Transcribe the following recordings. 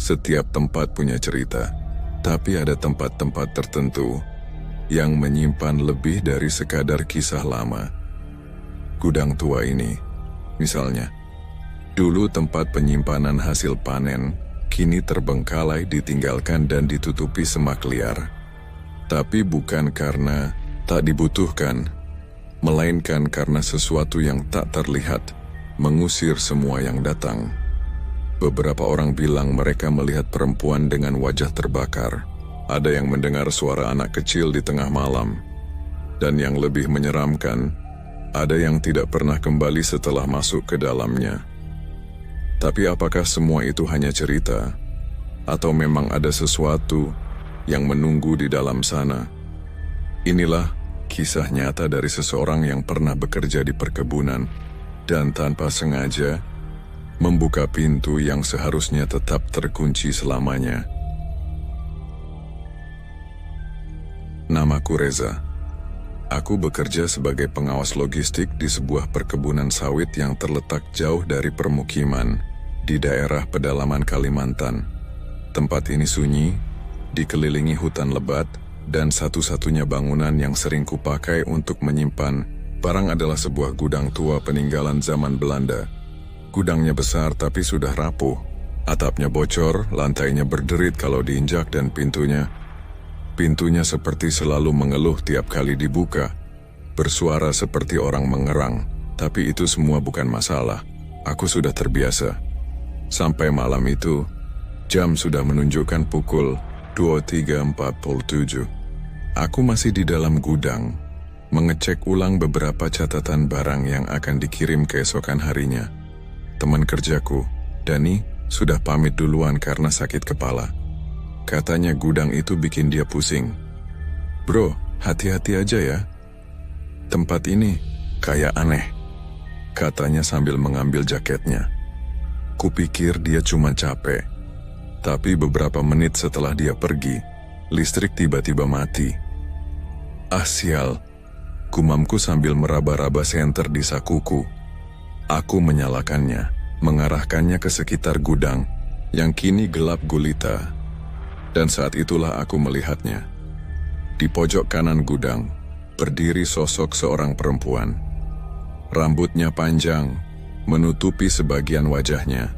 Setiap tempat punya cerita, tapi ada tempat-tempat tertentu yang menyimpan lebih dari sekadar kisah lama. Gudang tua ini, misalnya, dulu tempat penyimpanan hasil panen, kini terbengkalai, ditinggalkan dan ditutupi semak liar. Tapi bukan karena tak dibutuhkan, melainkan karena sesuatu yang tak terlihat mengusir semua yang datang. Beberapa orang bilang mereka melihat perempuan dengan wajah terbakar. Ada yang mendengar suara anak kecil di tengah malam. Dan yang lebih menyeramkan, ada yang tidak pernah kembali setelah masuk ke dalamnya. Tapi apakah semua itu hanya cerita? Atau memang ada sesuatu yang menunggu di dalam sana? Inilah kisah nyata dari seseorang yang pernah bekerja di perkebunan dan tanpa sengaja membuka pintu yang seharusnya tetap terkunci selamanya. Namaku Reza. Aku bekerja sebagai pengawas logistik di sebuah perkebunan sawit yang terletak jauh dari permukiman di daerah pedalaman Kalimantan. Tempat ini sunyi, dikelilingi hutan lebat, dan satu-satunya bangunan yang sering kupakai untuk menyimpan barang adalah sebuah gudang tua peninggalan zaman Belanda. Gudangnya besar tapi sudah rapuh. Atapnya bocor, lantainya berderit kalau diinjak dan pintunya seperti selalu mengeluh tiap kali dibuka. Bersuara seperti orang mengerang, tapi itu semua bukan masalah. Aku sudah terbiasa. Sampai malam itu, jam sudah menunjukkan pukul 23.47. Aku masih di dalam gudang, mengecek ulang beberapa catatan barang yang akan dikirim keesokan harinya. Teman kerjaku, Dani, sudah pamit duluan karena sakit kepala. Katanya gudang itu bikin dia pusing. Bro, hati-hati aja ya. Tempat ini kayak aneh, katanya sambil mengambil jaketnya. Kupikir dia cuma capek. Tapi beberapa menit setelah dia pergi, listrik tiba-tiba mati. Ah sial, gumamku sambil meraba-raba senter di sakuku. Aku menyalakannya, mengarahkannya ke sekitar gudang yang kini gelap gulita. Dan saat itulah aku melihatnya. Di pojok kanan gudang, berdiri sosok seorang perempuan. Rambutnya panjang, menutupi sebagian wajahnya.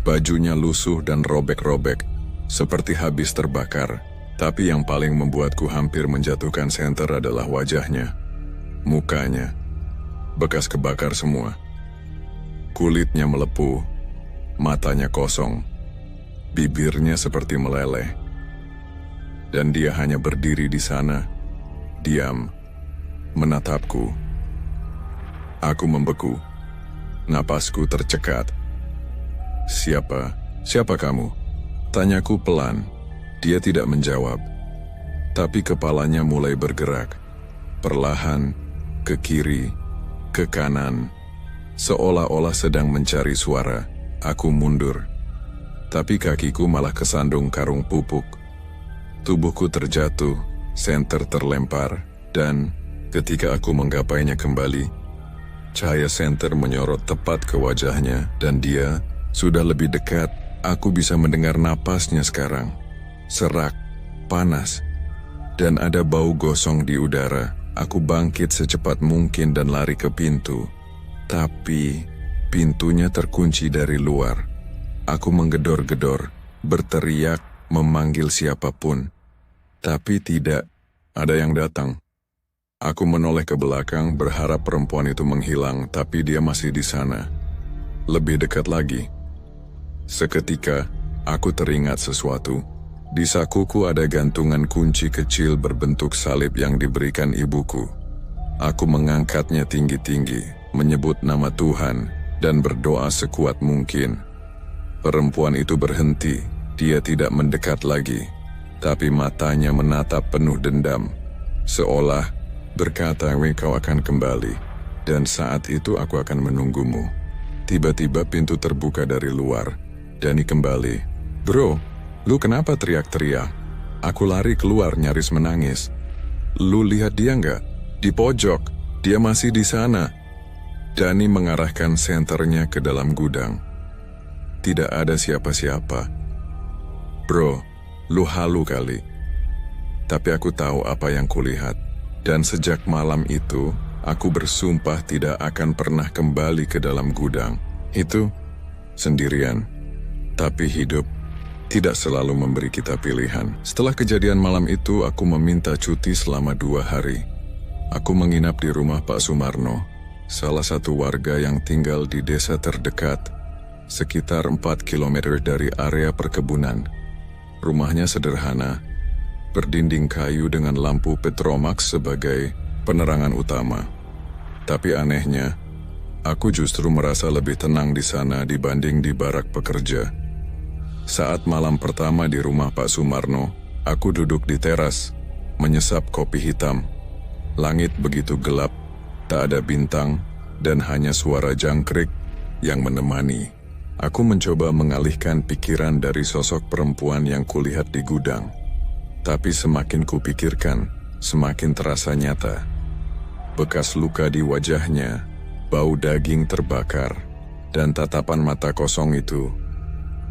Bajunya lusuh dan robek-robek, seperti habis terbakar. Tapi yang paling membuatku hampir menjatuhkan senter adalah wajahnya. Mukanya, bekas kebakar semua. Kulitnya melepuh, matanya kosong, bibirnya seperti meleleh. Dan dia hanya berdiri di sana, diam, menatapku. Aku membeku, napasku tercekat. Siapa kamu? Tanyaku pelan. Dia tidak menjawab. Tapi kepalanya mulai bergerak, perlahan, ke kiri, ke kanan. Seolah-olah sedang mencari suara. Aku mundur. Tapi kakiku malah kesandung karung pupuk. Tubuhku terjatuh, senter terlempar, dan ketika aku menggapainya kembali, cahaya senter menyorot tepat ke wajahnya, dan dia sudah lebih dekat. Aku bisa mendengar napasnya sekarang. Serak, panas, dan ada bau gosong di udara. Aku bangkit secepat mungkin dan lari ke pintu. Tapi pintunya terkunci dari luar. Aku menggedor-gedor, berteriak, memanggil siapapun. Tapi tidak ada yang datang. Aku menoleh ke belakang, berharap perempuan itu menghilang, tapi dia masih di sana. Lebih dekat lagi. Seketika, aku teringat sesuatu. Di sakuku ada gantungan kunci kecil berbentuk salib yang diberikan ibuku. Aku mengangkatnya tinggi-tinggi, menyebut nama Tuhan, dan berdoa sekuat mungkin. Perempuan itu berhenti. Dia tidak mendekat lagi, tapi matanya menatap penuh dendam, seolah berkata, "Kau akan kembali, dan saat itu aku akan menunggumu." Tiba-tiba pintu terbuka dari luar. Dani kembali. "Bro, lu kenapa teriak-teriak?" Aku lari keluar nyaris menangis. "Lu lihat dia nggak? Di pojok, dia masih di sana." Dani mengarahkan senternya ke dalam gudang. Tidak ada siapa-siapa. Bro, lu halu kali. Tapi aku tahu apa yang kulihat. Dan sejak malam itu, aku bersumpah tidak akan pernah kembali ke dalam gudang. Itu sendirian. Tapi hidup tidak selalu memberi kita pilihan. Setelah kejadian malam itu, aku meminta cuti selama 2 hari. Aku menginap di rumah Pak Sumarno, salah satu warga yang tinggal di desa terdekat, sekitar 4 km dari area perkebunan. Rumahnya sederhana, berdinding kayu dengan lampu Petromax sebagai penerangan utama. Tapi anehnya, aku justru merasa lebih tenang di sana dibanding di barak pekerja. Saat malam pertama di rumah Pak Sumarno, aku duduk di teras, menyesap kopi hitam. Langit begitu gelap, tak ada bintang, dan hanya suara jangkrik yang menemani. Aku mencoba mengalihkan pikiran dari sosok perempuan yang kulihat di gudang. Tapi semakin kupikirkan, semakin terasa nyata. Bekas luka di wajahnya, bau daging terbakar, dan tatapan mata kosong itu.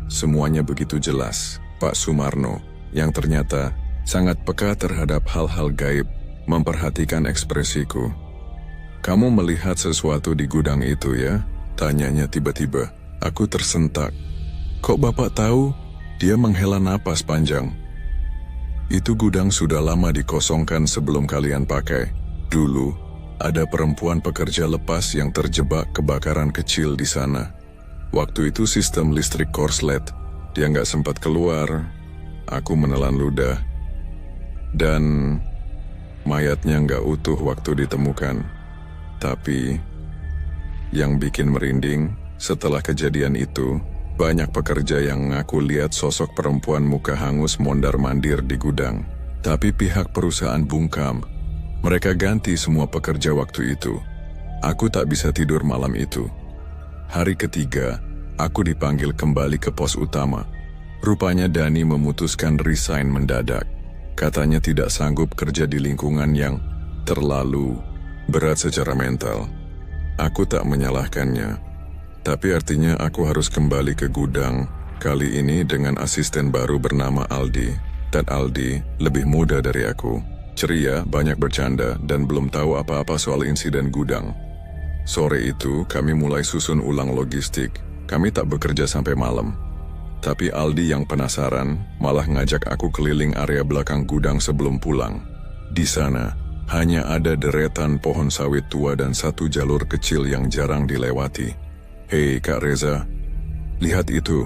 Semuanya begitu jelas. Pak Sumarno, yang ternyata sangat peka terhadap hal-hal gaib, memperhatikan ekspresiku. "Kamu melihat sesuatu di gudang itu ya?" tanyanya tiba-tiba. Aku tersentak. "Kok Bapak tahu?" Dia menghela napas panjang. "Itu gudang sudah lama dikosongkan sebelum kalian pakai. Dulu, ada perempuan pekerja lepas yang terjebak kebakaran kecil di sana. Waktu itu sistem listrik korslet. Dia nggak sempat keluar. Aku menelan ludah. Dan mayatnya nggak utuh waktu ditemukan. Tapi yang bikin merinding, setelah kejadian itu, banyak pekerja yang ngaku lihat sosok perempuan muka hangus mondar-mandir di gudang. Tapi pihak perusahaan bungkam. Mereka ganti semua pekerja waktu itu. Aku tak bisa tidur malam itu. Hari ketiga, aku dipanggil kembali ke pos utama. Rupanya Dani memutuskan resign mendadak. Katanya tidak sanggup kerja di lingkungan yang terlalu berat secara mental. Aku tak menyalahkannya. Tapi artinya aku harus kembali ke gudang, kali ini dengan asisten baru bernama Aldi. Dan Aldi lebih muda dari aku. Ceria, banyak bercanda, dan belum tahu apa-apa soal insiden gudang. Sore itu, kami mulai susun ulang logistik. Kami tak bekerja sampai malam. Tapi Aldi yang penasaran, malah ngajak aku keliling area belakang gudang sebelum pulang. Di sana, hanya ada deretan pohon sawit tua dan satu jalur kecil yang jarang dilewati. "Hei Kak Reza, lihat itu."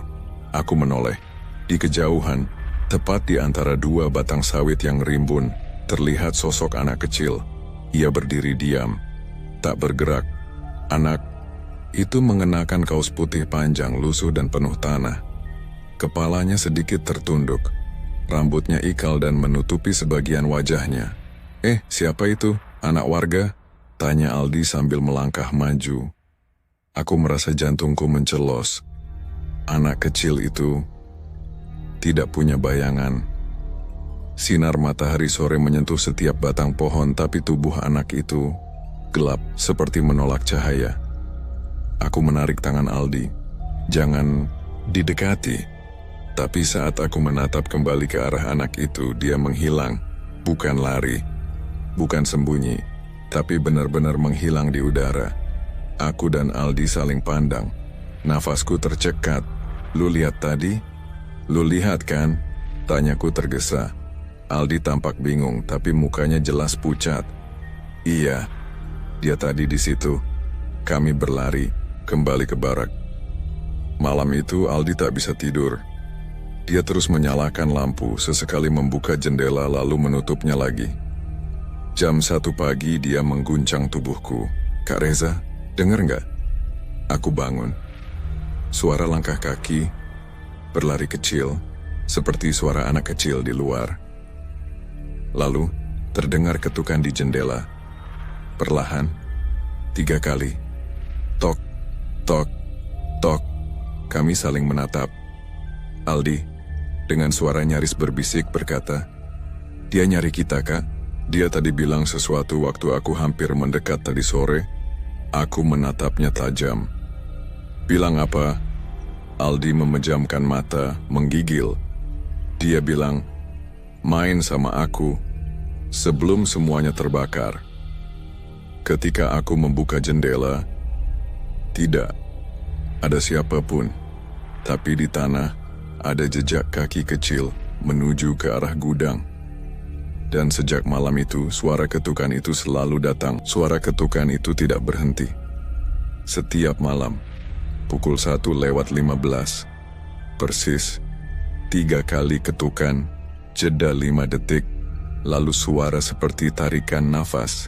Aku menoleh. Di kejauhan, tepat di antara 2 batang sawit yang rimbun, terlihat sosok anak kecil. Ia berdiri diam, tak bergerak. Anak itu mengenakan kaos putih panjang, lusuh dan penuh tanah. Kepalanya sedikit tertunduk, rambutnya ikal dan menutupi sebagian wajahnya. Siapa itu? Anak warga?" tanya Aldi sambil melangkah maju. Aku merasa jantungku mencelos. Anak kecil itu tidak punya bayangan. Sinar matahari sore menyentuh setiap batang pohon, tapi tubuh anak itu gelap, seperti menolak cahaya. Aku menarik tangan Aldi. "Jangan didekati." Tapi saat aku menatap kembali ke arah anak itu, dia menghilang. Bukan lari, bukan sembunyi, tapi benar-benar menghilang di udara. Aku dan Aldi saling pandang. Nafasku tercekat. "Lu lihat tadi? Lu lihat kan?" tanyaku tergesa. Aldi tampak bingung, tapi mukanya jelas pucat. "Iya, dia tadi di situ." Kami berlari kembali ke barak. Malam itu Aldi tak bisa tidur. Dia terus menyalakan lampu, sesekali membuka jendela lalu menutupnya lagi. Jam 1 pagi dia mengguncang tubuhku. "Kak Reza, dengar nggak?" Aku bangun. Suara langkah kaki berlari kecil, seperti suara anak kecil di luar. Lalu terdengar ketukan di jendela. Perlahan, 3 kali. Tok, tok, tok. Kami saling menatap. Aldi, dengan suara nyaris berbisik, berkata, "Dia nyari kita, Kak. Dia tadi bilang sesuatu waktu aku hampir mendekat tadi sore." Aku menatapnya tajam. "Bilang apa?" Aldi memejamkan mata, menggigil. Dia bilang, "Main sama aku sebelum semuanya terbakar." Ketika aku membuka jendela, tidak ada siapapun, tapi di tanah ada jejak kaki kecil menuju ke arah gudang. Dan sejak malam itu, suara ketukan itu selalu datang. Suara ketukan itu tidak berhenti. Setiap malam, pukul 1:15, persis 3 kali ketukan, jeda 5 detik, lalu suara seperti tarikan nafas,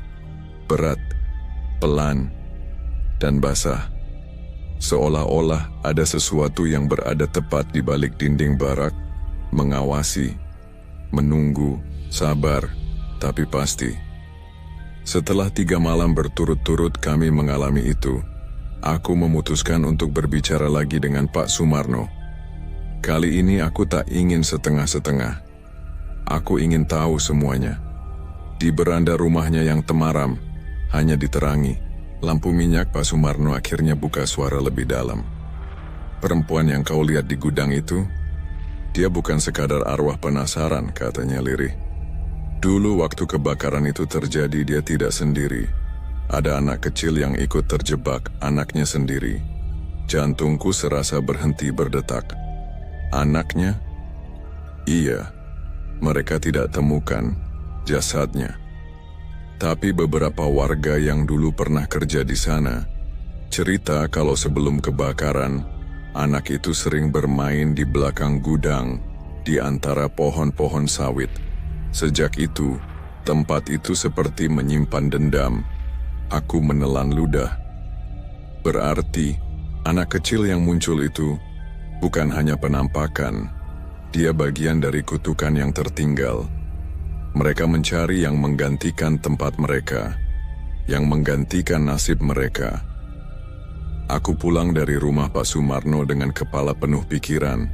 berat, pelan, dan basah. Seolah-olah ada sesuatu yang berada tepat di balik dinding barak, mengawasi, menunggu, sabar, tapi pasti. Setelah 3 malam berturut-turut kami mengalami itu, aku memutuskan untuk berbicara lagi dengan Pak Sumarno. Kali ini aku tak ingin setengah-setengah. Aku ingin tahu semuanya. Di beranda rumahnya yang temaram, hanya diterangi lampu minyak, Pak Sumarno akhirnya buka suara lebih dalam. "Perempuan yang kau lihat di gudang itu, dia bukan sekadar arwah penasaran," katanya lirih. "Dulu waktu kebakaran itu terjadi, dia tidak sendiri. Ada anak kecil yang ikut terjebak, anaknya sendiri. Jantungku serasa berhenti berdetak. Anaknya? Iya, mereka tidak temukan jasadnya. Tapi beberapa warga yang dulu pernah kerja di sana cerita kalau sebelum kebakaran, anak itu sering bermain di belakang gudang di antara pohon-pohon sawit. Sejak itu, tempat itu seperti menyimpan dendam." Aku menelan ludah. Berarti, anak kecil yang muncul itu bukan hanya penampakan, dia bagian dari kutukan yang tertinggal. Mereka mencari yang menggantikan tempat mereka, yang menggantikan nasib mereka. Aku pulang dari rumah Pak Sumarno dengan kepala penuh pikiran.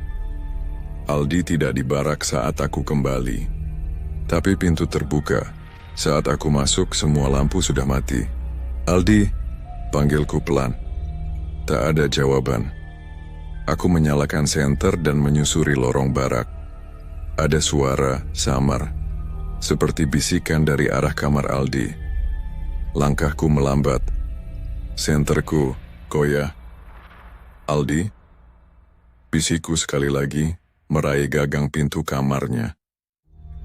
Aldi tidak di barak saat aku kembali. Tapi pintu terbuka. Saat aku masuk, semua lampu sudah mati. "Aldi," panggilku pelan. Tak ada jawaban. Aku menyalakan senter dan menyusuri lorong barak. Ada suara samar, seperti bisikan dari arah kamar Aldi. Langkahku melambat. Senterku goyah. "Aldi?" Bisikku sekali lagi meraih gagang pintu kamarnya.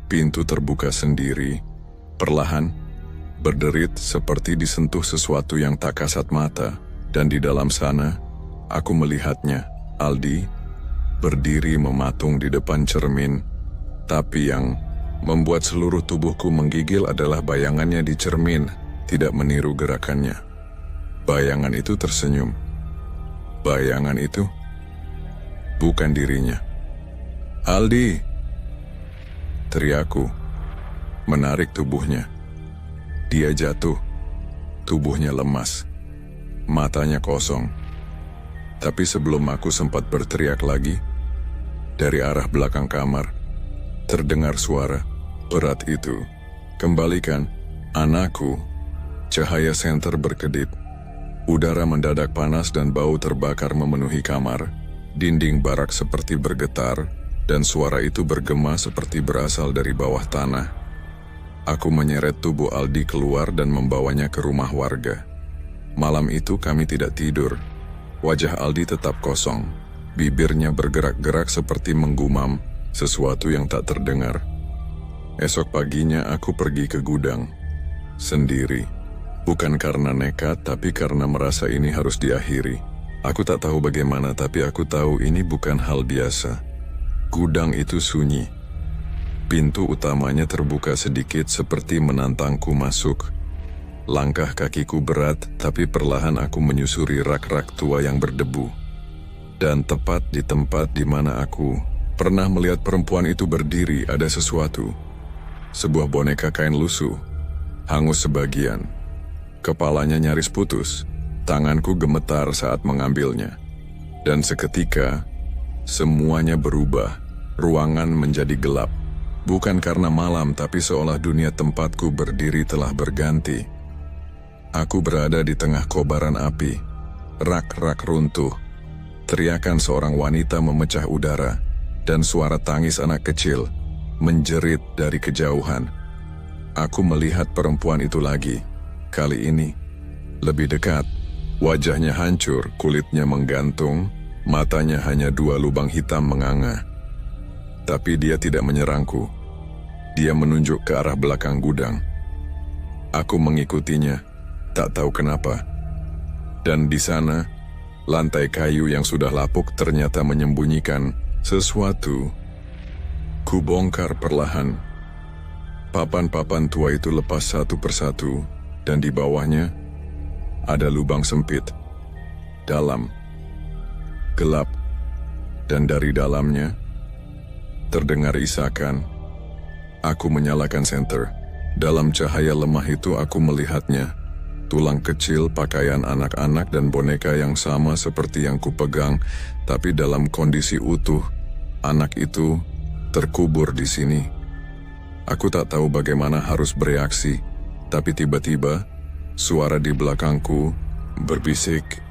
Pintu terbuka sendiri, perlahan, berderit seperti disentuh sesuatu yang tak kasat mata, dan di dalam sana, aku melihatnya, Aldi, berdiri mematung di depan cermin. Tapi yang membuat seluruh tubuhku menggigil adalah bayangannya di cermin, tidak meniru gerakannya. Bayangan itu tersenyum. Bayangan itu bukan dirinya. "Aldi!" teriakku, menarik tubuhnya. Dia jatuh, tubuhnya lemas, matanya kosong. Tapi sebelum aku sempat berteriak lagi, dari arah belakang kamar, terdengar suara, "Berat itu, kembalikan, anakku." Cahaya senter berkedip. Udara mendadak panas dan bau terbakar memenuhi kamar. Dinding barak seperti bergetar, dan suara itu bergema seperti berasal dari bawah tanah. Aku menyeret tubuh Aldi keluar dan membawanya ke rumah warga. Malam itu kami tidak tidur. Wajah Aldi tetap kosong. Bibirnya bergerak-gerak seperti menggumam sesuatu yang tak terdengar. Esok paginya aku pergi ke gudang. Sendiri. Bukan karena nekat, tapi karena merasa ini harus diakhiri. Aku tak tahu bagaimana, tapi aku tahu ini bukan hal biasa. Gudang itu sunyi. Pintu utamanya terbuka sedikit seperti menantangku masuk. Langkah kakiku berat, tapi perlahan aku menyusuri rak-rak tua yang berdebu. Dan tepat di tempat di mana aku pernah melihat perempuan itu berdiri, ada sesuatu. Sebuah boneka kain lusuh, hangus sebagian. Kepalanya nyaris putus. Tanganku gemetar saat mengambilnya. Dan seketika, semuanya berubah. Ruangan menjadi gelap. Bukan karena malam, tapi seolah dunia tempatku berdiri telah berganti. Aku berada di tengah kobaran api. Rak-rak runtuh. Teriakan seorang wanita memecah udara. dan suara tangis anak kecil menjerit dari kejauhan. Aku melihat perempuan itu lagi. Kali ini lebih dekat. Wajahnya hancur, kulitnya menggantung, matanya hanya 2 lubang hitam menganga. Tapi dia tidak menyerangku. Dia menunjuk ke arah belakang gudang. Aku mengikutinya, tak tahu kenapa. Dan di sana, lantai kayu yang sudah lapuk ternyata menyembunyikan sesuatu. Kubongkar perlahan. Papan-papan tua itu lepas satu persatu, dan di bawahnya ada lubang sempit, dalam, gelap, dan dari dalamnya terdengar isakan. Aku menyalakan senter. Dalam cahaya lemah itu aku melihatnya. Tulang kecil, pakaian anak-anak, dan boneka yang sama seperti yang kupegang, tapi dalam kondisi utuh. Anak itu terkubur di sini. Aku tak tahu bagaimana harus bereaksi, tapi tiba-tiba suara di belakangku berbisik,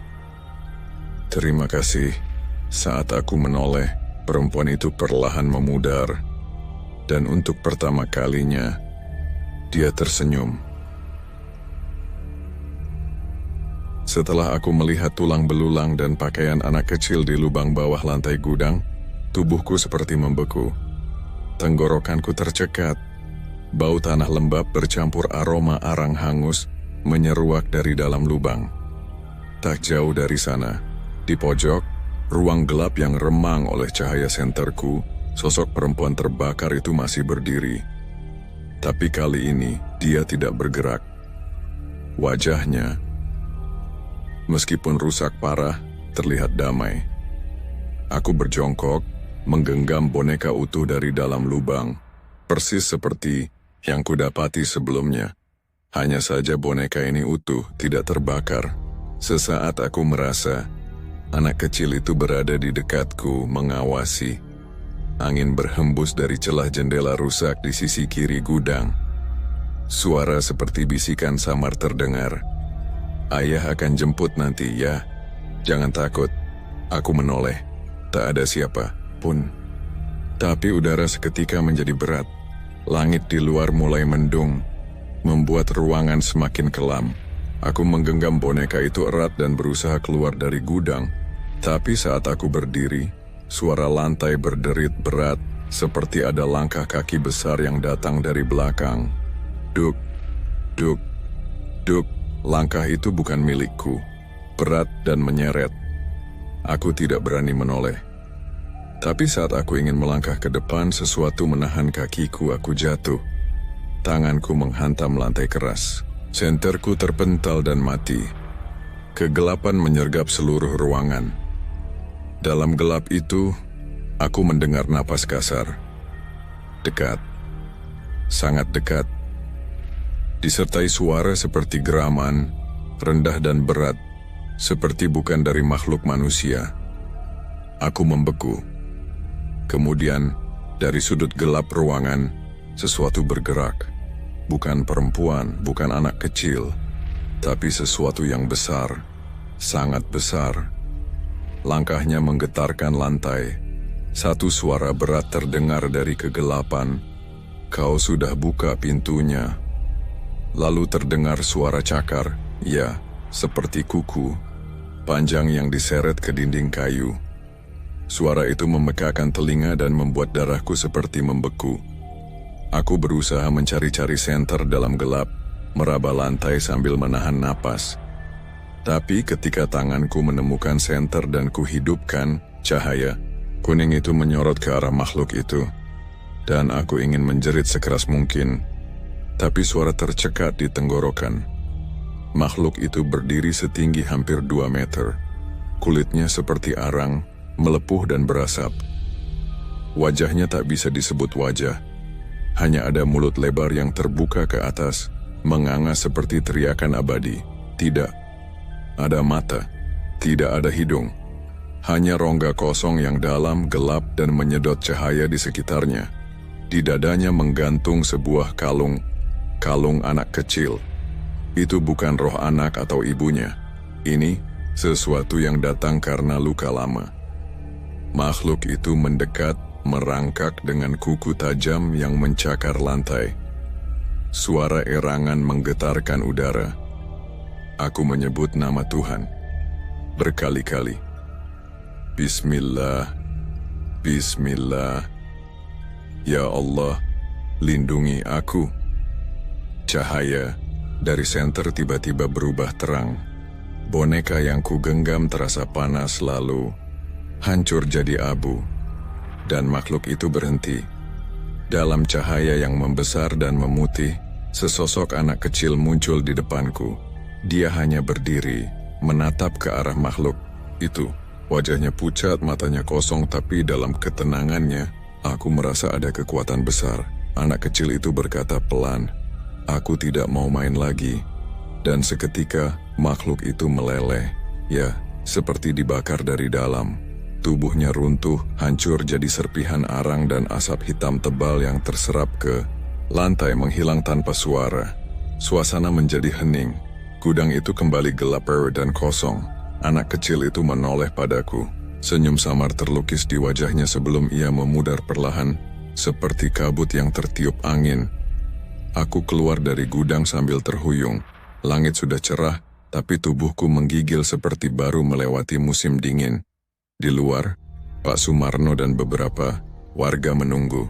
"Terima kasih." Saat aku menoleh, perempuan itu perlahan memudar, dan untuk pertama kalinya, dia tersenyum. Setelah aku melihat tulang belulang dan pakaian anak kecil di lubang bawah lantai gudang, tubuhku seperti membeku. Tenggorokanku tercekat. Bau tanah lembab bercampur aroma arang hangus menyeruak dari dalam lubang. Tak jauh dari sana, di pojok, ruang gelap yang remang oleh cahaya senterku, sosok perempuan terbakar itu masih berdiri. Tapi kali ini, dia tidak bergerak. Wajahnya, meskipun rusak parah, terlihat damai. Aku berjongkok, menggenggam boneka utuh dari dalam lubang, persis seperti yang kudapati sebelumnya. Hanya saja boneka ini utuh, tidak terbakar. Sesaat aku merasa anak kecil itu berada di dekatku, mengawasi. Angin berhembus dari celah jendela rusak di sisi kiri gudang. Suara seperti bisikan samar terdengar. "Ayah akan jemput nanti ya. Jangan takut." Aku menoleh. Tak ada siapa pun. Tapi udara seketika menjadi berat. Langit di luar mulai mendung, membuat ruangan semakin kelam. Aku menggenggam boneka itu erat dan berusaha keluar dari gudang. Tapi saat aku berdiri, suara lantai berderit berat, seperti ada langkah kaki besar yang datang dari belakang. Duk, duk, duk. Langkah itu bukan milikku, berat dan menyeret. Aku tidak berani menoleh. Tapi saat aku ingin melangkah ke depan, sesuatu menahan kakiku, aku jatuh. Tanganku menghantam lantai keras. Senterku terpental dan mati. Kegelapan menyergap seluruh ruangan. Dalam gelap itu, aku mendengar napas kasar. Dekat. Sangat dekat. Disertai suara seperti geraman, rendah dan berat, seperti bukan dari makhluk manusia. Aku membeku. Kemudian, dari sudut gelap ruangan, sesuatu bergerak. Bukan perempuan, bukan anak kecil, tapi sesuatu yang besar, sangat besar. Langkahnya menggetarkan lantai. Satu suara berat terdengar dari kegelapan. "Kau sudah buka pintunya." Lalu terdengar suara cakar, ya, seperti kuku, panjang yang diseret ke dinding kayu. Suara itu memekakan telinga dan membuat darahku seperti membeku. Aku berusaha mencari-cari senter dalam gelap, meraba lantai sambil menahan napas. Tapi ketika tanganku menemukan senter dan kuhidupkan, cahaya kuning itu menyorot ke arah makhluk itu. Dan aku ingin menjerit sekeras mungkin, tapi suara tercekat di tenggorokan. Makhluk itu berdiri setinggi hampir 2 meter. Kulitnya seperti arang, melepuh dan berasap. Wajahnya tak bisa disebut wajah. Hanya ada mulut lebar yang terbuka ke atas, menganga seperti teriakan abadi. Tidak ada mata, tidak ada hidung. Hanya rongga kosong yang dalam, gelap dan menyedot cahaya di sekitarnya. Di dadanya menggantung sebuah kalung anak kecil. Itu bukan roh anak atau ibunya. Ini sesuatu yang datang karena luka lama. Makhluk itu mendekat merangkak dengan kuku tajam yang mencakar lantai. Suara erangan menggetarkan udara. Aku menyebut nama Tuhan berkali-kali. Bismillah, Bismillah. Ya Allah, lindungi aku. Cahaya dari senter tiba-tiba berubah terang. Boneka yang kugenggam terasa panas lalu hancur jadi abu. Dan makhluk itu berhenti. Dalam cahaya yang membesar dan memutih, sesosok anak kecil muncul di depanku. Dia hanya berdiri, menatap ke arah makhluk itu. Wajahnya pucat, matanya kosong, tapi dalam ketenangannya, aku merasa ada kekuatan besar. Anak kecil itu berkata pelan, "Aku tidak mau main lagi." Dan seketika, makhluk itu meleleh. Ya, seperti dibakar dari dalam. Tubuhnya runtuh, hancur jadi serpihan arang dan asap hitam tebal yang terserap ke lantai menghilang tanpa suara. Suasana menjadi hening. Gudang itu kembali gelap dan kosong. Anak kecil itu menoleh padaku. Senyum samar terlukis di wajahnya sebelum ia memudar perlahan, seperti kabut yang tertiup angin. Aku keluar dari gudang sambil terhuyung. Langit sudah cerah, tapi tubuhku menggigil seperti baru melewati musim dingin. Di luar, Pak Sumarno dan beberapa warga menunggu.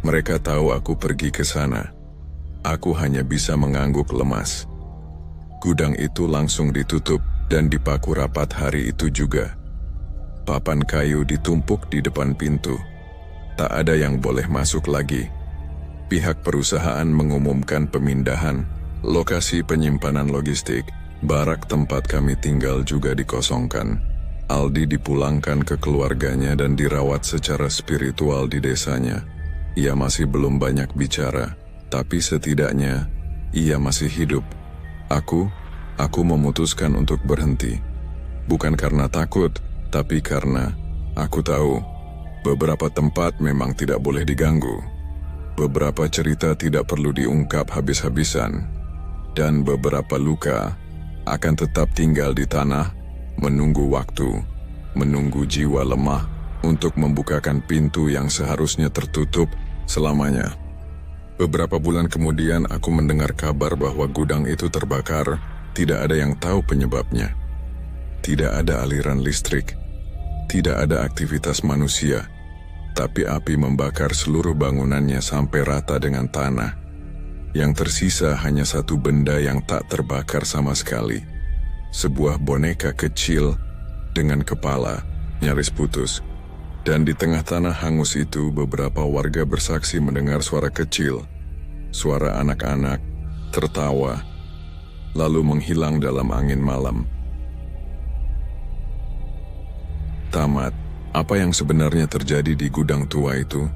Mereka tahu aku pergi ke sana. Aku hanya bisa mengangguk lemas. Gudang itu langsung ditutup dan dipaku rapat hari itu juga. Papan kayu ditumpuk di depan pintu. Tak ada yang boleh masuk lagi. Pihak perusahaan mengumumkan pemindahan lokasi penyimpanan logistik. Barak tempat kami tinggal juga dikosongkan. Aldi dipulangkan ke keluarganya dan dirawat secara spiritual di desanya. Ia masih belum banyak bicara, tapi setidaknya ia masih hidup. Aku memutuskan untuk berhenti. Bukan karena takut, tapi karena aku tahu beberapa tempat memang tidak boleh diganggu. Beberapa cerita tidak perlu diungkap habis-habisan. Dan beberapa luka akan tetap tinggal di tanah, menunggu waktu, menunggu jiwa lemah untuk membukakan pintu yang seharusnya tertutup selamanya. Beberapa bulan kemudian aku mendengar kabar bahwa gudang itu terbakar. Tidak ada yang tahu penyebabnya. Tidak ada aliran listrik. Tidak ada aktivitas manusia. Tapi api membakar seluruh bangunannya sampai rata dengan tanah. Yang tersisa hanya satu benda yang tak terbakar sama sekali. Sebuah boneka kecil dengan kepala nyaris putus. Dan di tengah tanah hangus itu beberapa warga bersaksi mendengar suara kecil. Suara anak-anak tertawa, lalu menghilang dalam angin malam. Tamat. Apa yang sebenarnya terjadi di gudang tua itu?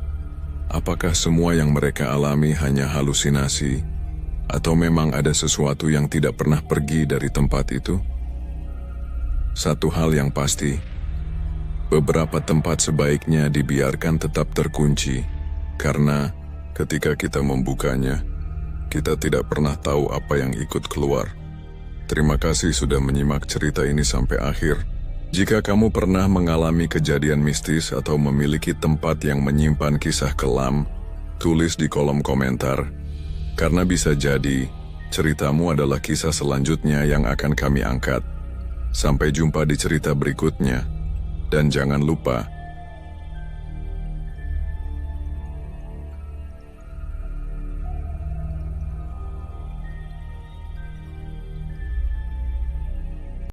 Apakah semua yang mereka alami hanya halusinasi? Atau memang ada sesuatu yang tidak pernah pergi dari tempat itu? Satu hal yang pasti, beberapa tempat sebaiknya dibiarkan tetap terkunci, karena ketika kita membukanya, kita tidak pernah tahu apa yang ikut keluar. Terima kasih sudah menyimak cerita ini sampai akhir. Jika kamu pernah mengalami kejadian mistis atau memiliki tempat yang menyimpan kisah kelam, tulis di kolom komentar. Karena bisa jadi, ceritamu adalah kisah selanjutnya yang akan kami angkat. Sampai jumpa di cerita berikutnya. Dan jangan lupa,